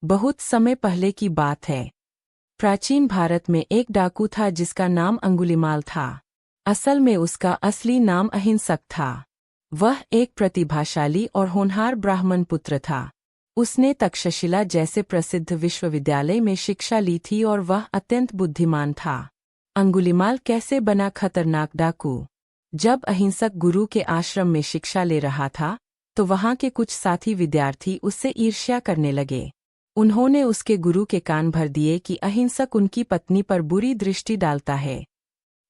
बहुत समय पहले की बात है। प्राचीन भारत में एक डाकू था जिसका नाम अंगुलीमाल था। असल में उसका असली नाम अहिंसक था। वह एक प्रतिभाशाली और होनहार ब्राह्मण पुत्र था। उसने तक्षशिला जैसे प्रसिद्ध विश्वविद्यालय में शिक्षा ली थी और वह अत्यंत बुद्धिमान था। अंगुलीमाल कैसे बना खतरनाक डाकू? जब अहिंसक गुरु के आश्रम में शिक्षा ले रहा था तो वहां के कुछ साथी विद्यार्थी उससे ईर्ष्या करने लगे। उन्होंने उसके गुरु के कान भर दिए कि अहिंसक उनकी पत्नी पर बुरी दृष्टि डालता है।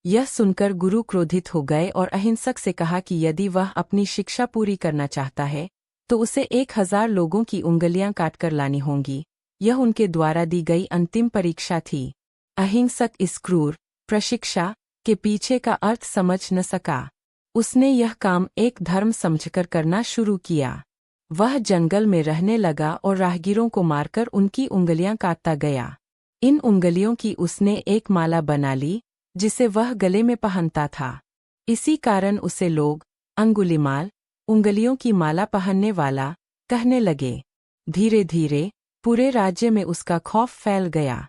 यह सुनकर गुरु क्रोधित हो गए और अहिंसक से कहा कि यदि वह अपनी शिक्षा पूरी करना चाहता है तो उसे 1000 लोगों की उंगलियां काटकर लानी होंगी। यह उनके द्वारा दी गई अंतिम परीक्षा थी। अहिंसक इस क्रूर प्रशिक्षा के पीछे का अर्थ समझ न सका। उसने यह काम एक धर्म समझकर करना शुरू किया। वह जंगल में रहने लगा और राहगीरों को मारकर उनकी उंगलियां काटता गया। इन उंगलियों की उसने एक माला बना ली जिसे वह गले में पहनता था। इसी कारण उसे लोग अंगुलीमाल, उंगलियों की माला पहनने वाला, कहने लगे। धीरे धीरे पूरे राज्य में उसका खौफ फैल गया।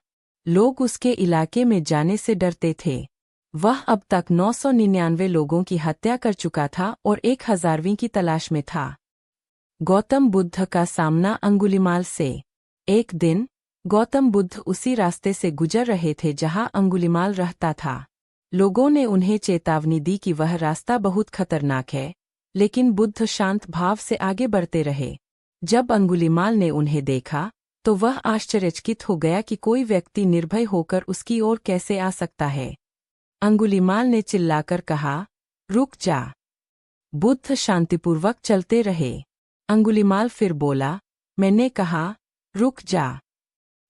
लोग उसके इलाके में जाने से डरते थे। वह अब तक 999 लोगों की हत्या कर चुका था और 1000वीं की तलाश में था। गौतम बुद्ध का सामना अंगुलीमाल से। एक दिन गौतम बुद्ध उसी रास्ते से गुजर रहे थे जहां अंगुलीमाल रहता था। लोगों ने उन्हें चेतावनी दी कि वह रास्ता बहुत खतरनाक है, लेकिन बुद्ध शांत भाव से आगे बढ़ते रहे। जब अंगुलीमाल ने उन्हें देखा तो वह आश्चर्यचकित हो गया कि कोई व्यक्ति निर्भय होकर उसकी ओर कैसे आ सकता है। अंगुलीमाल ने चिल्लाकर कहा, रुक जा। बुद्ध शांतिपूर्वक चलते रहे। अंगुलीमाल फिर बोला, मैंने कहा, रुक जा।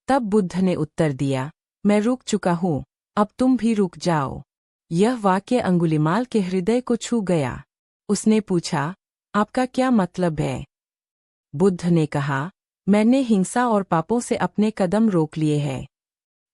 तब बुद्ध ने उत्तर दिया, मैं रुक चुका हूँ, अब तुम भी रुक जाओ। यह वाक्य अंगुलीमाल के हृदय को छू गया। उसने पूछा, आपका क्या मतलब है? बुद्ध ने कहा, मैंने हिंसा और पापों से अपने कदम रोक लिए हैं।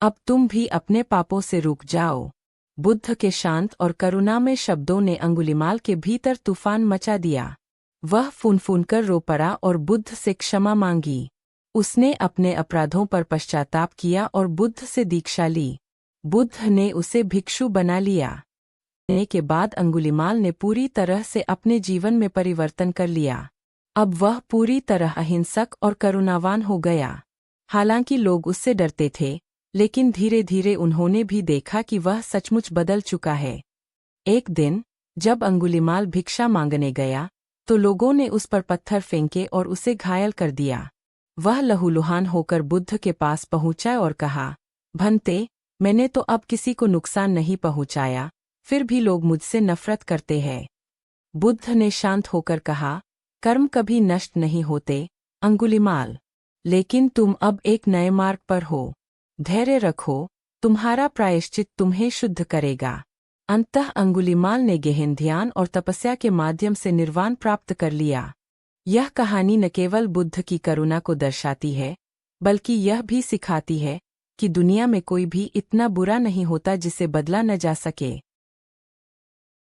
अब तुम भी अपने पापों से रुक जाओ। बुद्ध के शांत और करुणामय शब्दों ने अंगुलीमाल के भीतर तूफान मचा दिया। वह फून-फूनकर रो पड़ा और बुद्ध से क्षमा मांगी। उसने अपने अपराधों पर पश्चाताप किया और बुद्ध से दीक्षा ली। बुद्ध ने उसे भिक्षु बना लिया। के बाद अंगुलीमाल ने पूरी तरह से अपने जीवन में परिवर्तन कर लिया। अब वह पूरी तरह अहिंसक और करुणावान हो गया। हालांकि लोग उससे डरते थे, लेकिन धीरे धीरे उन्होंने भी देखा कि वह सचमुच बदल चुका है। एक दिन जब अंगुलीमाल भिक्षा मांगने गया तो लोगों ने उस पर पत्थर फेंके और उसे घायल कर दिया। वह लहूलुहान होकर बुद्ध के पास पहुंचा और कहा, भंते, मैंने तो अब किसी को नुकसान नहीं पहुंचाया, फिर भी लोग मुझसे नफरत करते हैं। बुद्ध ने शांत होकर कहा, कर्म कभी नष्ट नहीं होते, अंगुलीमाल। लेकिन तुम अब एक नए मार्ग पर हो। धैर्य रखो, तुम्हारा प्रायश्चित तुम्हें शुद्ध करेगा। अंततः अंगुलीमाल ने गहन ध्यान और तपस्या के माध्यम से निर्वाण प्राप्त कर लिया। यह कहानी न केवल बुद्ध की करुणा को दर्शाती है, बल्कि यह भी सिखाती है कि दुनिया में कोई भी इतना बुरा नहीं होता जिसे बदला न जा सके।